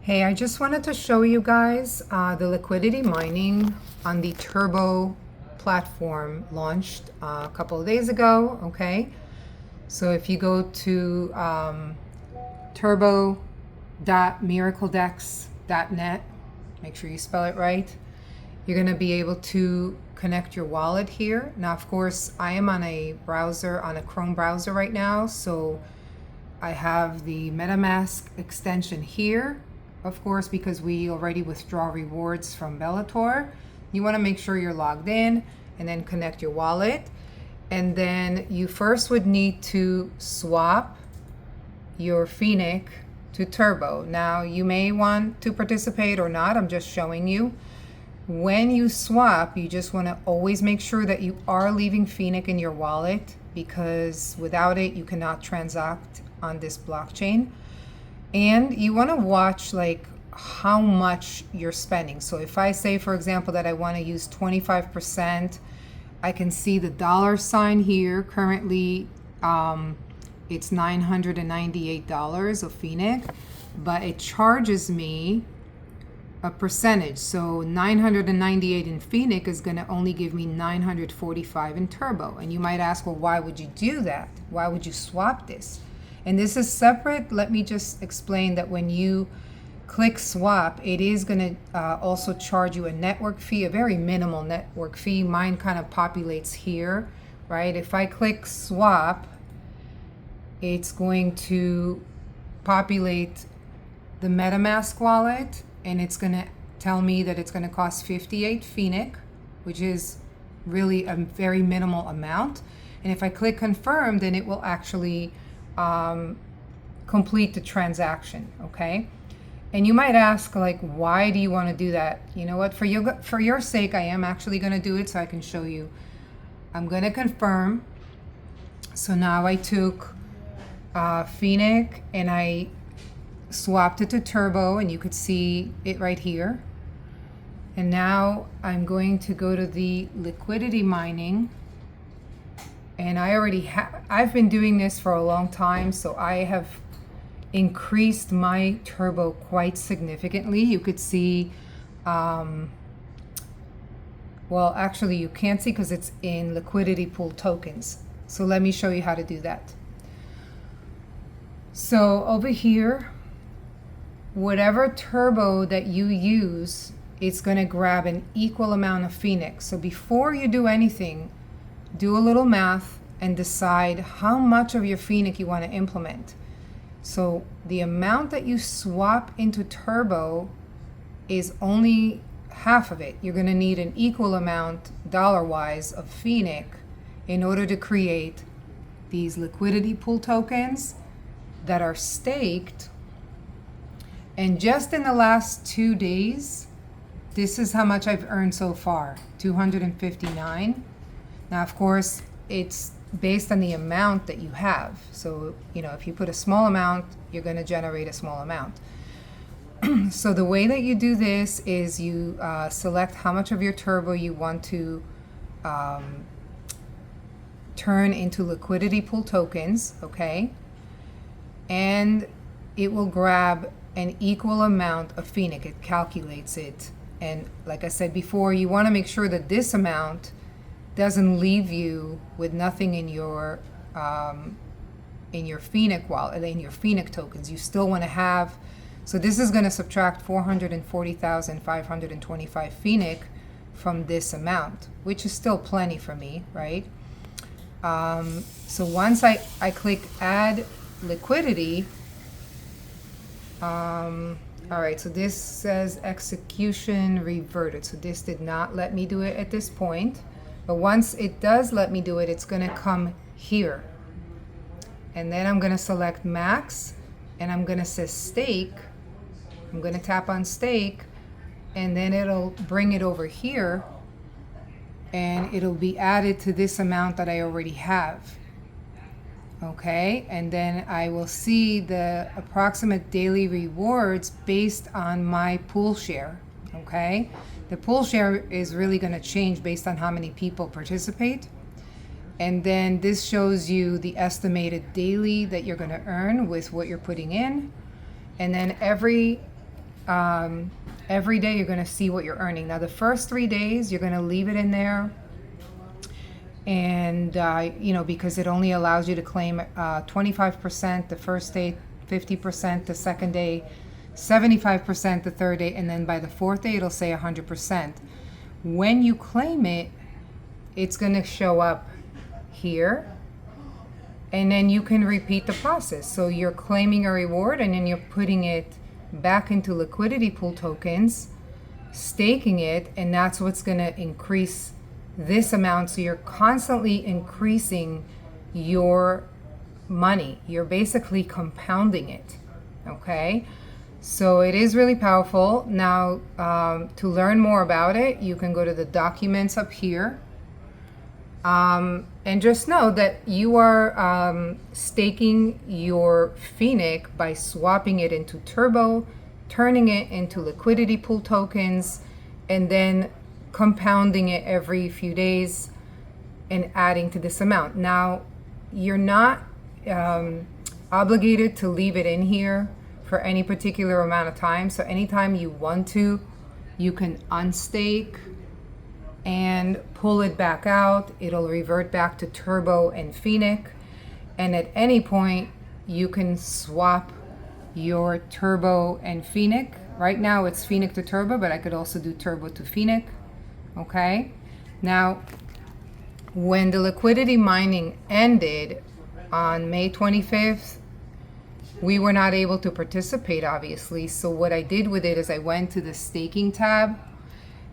Hey, I just wanted to show you guys the liquidity mining on the Turbo platform launched a couple of days ago, okay? So if you go to turbo.miracledex.net, make sure you spell it right, you're going to be able to connect your wallet here. Now, of course, I am on a browser, on a Chrome browser right now, so I have the MetaMask extension here. Of course, because we already withdraw rewards from Bellator, you want to make sure you're logged in and then connect your wallet. And then you first would need to swap your Phoenic to Turbo. Now, you may want to participate or not. I'm just showing you. When you swap, you just want to always make sure that you are leaving Phoenic in your wallet, because without it, you cannot transact on this blockchain. And you want to watch like how much you're spending. So if I say, for example, that I want to use 25%, I can see the dollar sign here. Currently, it's $998 of Phoenic, but it charges me a percentage. So 998 in Phoenic is going to only give me 945 in Turbo. And you might ask, well, why would you do that? Why would you swap this? And this is separate. Let me just explain that when you click swap, it is going to also charge you a network fee, a very minimal network fee. Mine kind of populates here, right? If I click swap, it's going to populate the MetaMask wallet, and it's going to tell me that it's going to cost 58 Phoenic, which is really a very minimal amount. And if I click confirm, then it will actually complete the transaction, okay? And you might ask, like, why do you want to do that? You know what? For your sake, I am actually going to do it so I can show you. I'm going to confirm. So now I took Phoenic and I swapped it to Turbo, and you could see it right here. And now I'm going to go to the liquidity mining. And I've been doing this for a long time, so I have increased my Turbo quite significantly. You could see, well, actually you can't see because it's in liquidity pool tokens. So let me show you how to do that. So over here, whatever Turbo that you use, it's going to grab an equal amount of Phoenic. So before you do anything, do a little math and decide how much of your Phoenic you want to implement. So the amount that you swap into Turbo is only half of it. You're going to need an equal amount dollar-wise of Phoenic in order to create these liquidity pool tokens that are staked. And just in the last 2 days, this is how much I've earned so far, 259. Now, of course, it's based on the amount that you have. So, you know, if you put a small amount, you're going to generate a small amount. So the way that you do this is you select how much of your Turbo you want to turn into liquidity pool tokens, okay? And it will grab an equal amount of Phoenic. It calculates it. And like I said before, you want to make sure that this amount doesn't leave you with nothing in your Phoenic wallet, in your Phoenic tokens. You still want to have, so this is going to subtract 440,525 Phoenic from this amount, which is still plenty for me, right? So once I click add liquidity, all right, so this says execution reverted. So this did not let me do it at this point. But once it does let me do it, it's going to come here. And then I'm going to select max, and I'm going to say stake. I'm going to tap on stake, and then it'll bring it over here, and it'll be added to this amount that I already have. Okay, and then I will see the approximate daily rewards based on my pool share. Okay, the pool share is really going to change based on how many people participate. And then this shows you the estimated daily that you're going to earn with what you're putting in. And then every every day you're going to see what you're earning. Now the first 3 days you're going to leave it in there, and you know, because it only allows you to claim 25% the first day, 50% the second day, 75% the third day, and then by the fourth day it'll say 100%. When you claim it, it's going to show up here, and then you can repeat the process. So you're claiming a reward, and then you're putting it back into liquidity pool tokens, staking it, and that's what's going to increase this amount. So you're constantly increasing your money. You're basically compounding it. Okay, so it is really powerful. Now to learn more about it, you can go to the documents up here, and just know that you are staking your Phoenic by swapping it into Turbo, turning it into liquidity pool tokens, and then compounding it every few days and adding to this amount. Now, you're not obligated to leave it in here for any particular amount of time. So anytime you want to, you can unstake and pull it back out. It'll revert back to Turbo and Phoenic. And at any point, you can swap your Turbo and Phoenic. Right now it's Phoenic to Turbo, but I could also do Turbo to Phoenic. Okay. Now, when the liquidity mining ended on May 25th, we were not able to participate, obviously. So what I did with it is I went to the staking tab,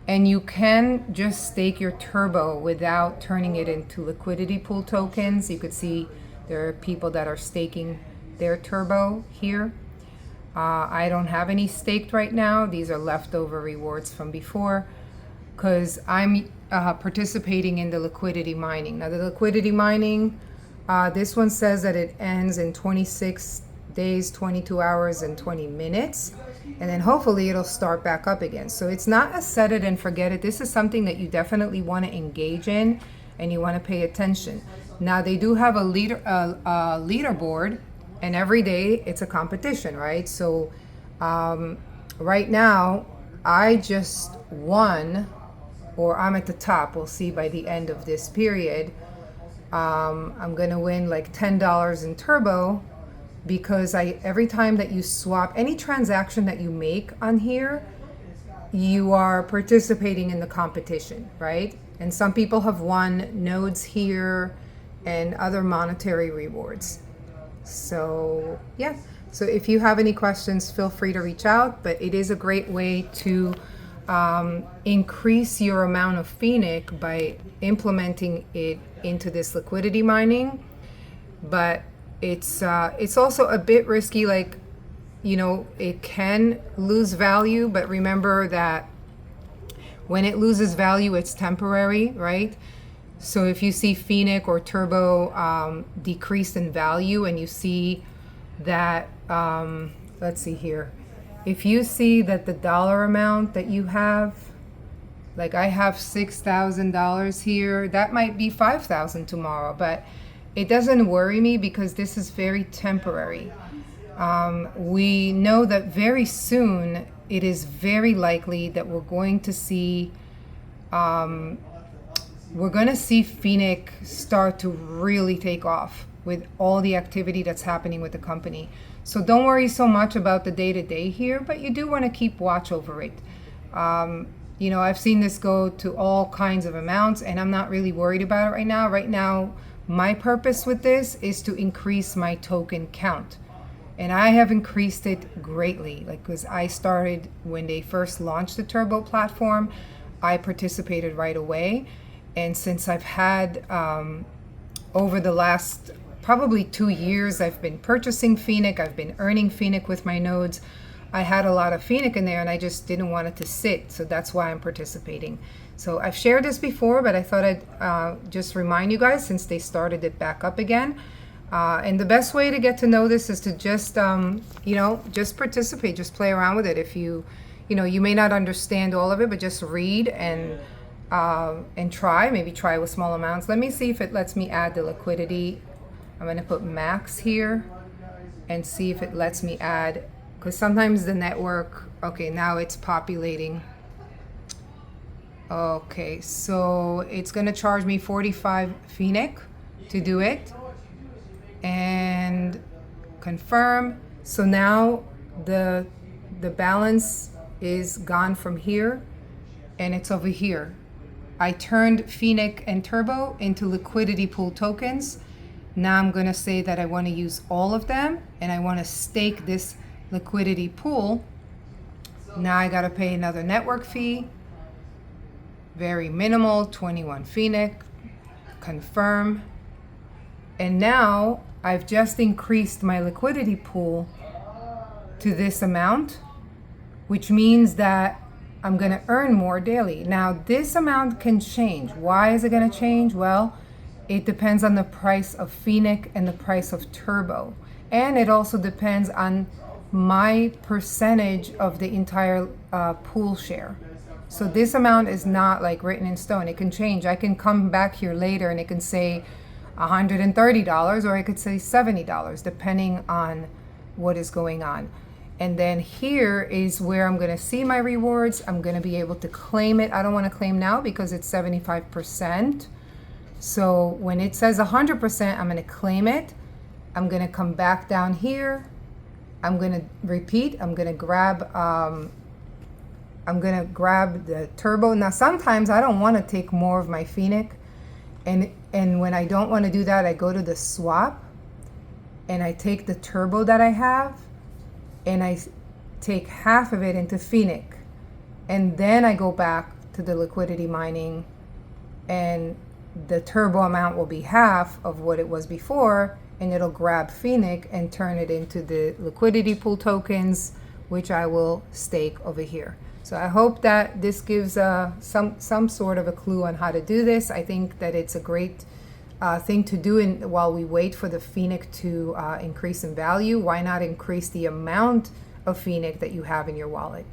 and you can just stake your Turbo without turning it into liquidity pool tokens. You could see there are people that are staking their Turbo here. I don't have any staked right now. These are leftover rewards from before, because I'm participating in the liquidity mining. Now the liquidity mining, this one says that it ends in 26 days, 22 hours, and 20 minutes. And then hopefully it'll start back up again. So it's not a set it and forget it. This is something that you definitely want to engage in, and you want to pay attention. Now they do have a leaderboard, and every day it's a competition, right? So right now I just won, or I'm at the top. We'll see by the end of this period. I'm gonna win like $10 in Turbo, because every time that you swap, any transaction that you make on here, you are participating in the competition, right? And some people have won nodes here and other monetary rewards. So yeah, so if you have any questions, feel free to reach out. But it is a great way to increase your amount of Phoenic by implementing it into this liquidity mining. But it's also a bit risky. Like, you know, it can lose value, but remember that when it loses value, it's temporary, right? So if you see Phoenic or Turbo decrease in value, and you see that, let's see here, if you see that the dollar amount that you have, like I have $6,000 here, that might be 5,000 tomorrow, but it doesn't worry me, because this is very temporary. We know that very soon it is very likely that we're going to see Phoenic start to really take off with all the activity that's happening with the company. So don't worry so much about the day-to-day here, but you do want to keep watch over it. You know, I've seen this go to all kinds of amounts, and I'm not really worried about it right now. Right now, my purpose with this is to increase my token count. And I have increased it greatly, like, because I started when they first launched the Turbo platform. I participated right away. And since I've had, over the last probably 2 years, I've been purchasing Phoenic, I've been earning Phoenic with my nodes. I had a lot of Phoenic in there, and I just didn't want it to sit. So that's why I'm participating. So I've shared this before, but I thought I'd just remind you guys, since they started it back up again. And the best way to get to know this is to just, you know, just participate, just play around with it. If you know, you may not understand all of it, but just read and try, maybe try with small amounts. Let me see if it lets me add the liquidity. I'm going to put max here and see if it lets me add because sometimes the network, okay, now it's populating. Okay, so it's gonna charge me 45 Phoenic to do it, and confirm. So now the balance is gone from here, and it's over here. I turned Phoenic and Turbo into liquidity pool tokens. Now I'm gonna say that I want to use all of them, and I want to stake this liquidity pool. Now I gotta pay another network fee, very minimal, 21 Phoenic, confirm. And now I've just increased my liquidity pool to this amount, which means that I'm gonna earn more daily. Now this amount can change. Why is it gonna change? Well, it depends on the price of Phoenic and the price of Turbo. And it also depends on my percentage of the entire pool share. So this amount is not like written in stone. It can change. I can come back here later and it can say $130, or I could say $70, depending on what is going on. And then here is where I'm gonna see my rewards. I'm gonna be able to claim it. I don't wanna claim now because it's 75%. So when it says 100%, I'm gonna claim it. I'm gonna come back down here. I'm gonna repeat. I'm gonna grab the Turbo. Now sometimes I don't want to take more of my Phoenic, and when I don't want to do that, I go to the swap and I take the Turbo that I have and I take half of it into Phoenic, and then I go back to the liquidity mining, and the Turbo amount will be half of what it was before, and it'll grab Phoenic and turn it into the liquidity pool tokens, which I will stake over here. So I hope that this gives some sort of a clue on how to do this. I think that it's a great thing to do while we wait for the Phoenic to increase in value. Why not increase the amount of Phoenic that you have in your wallet?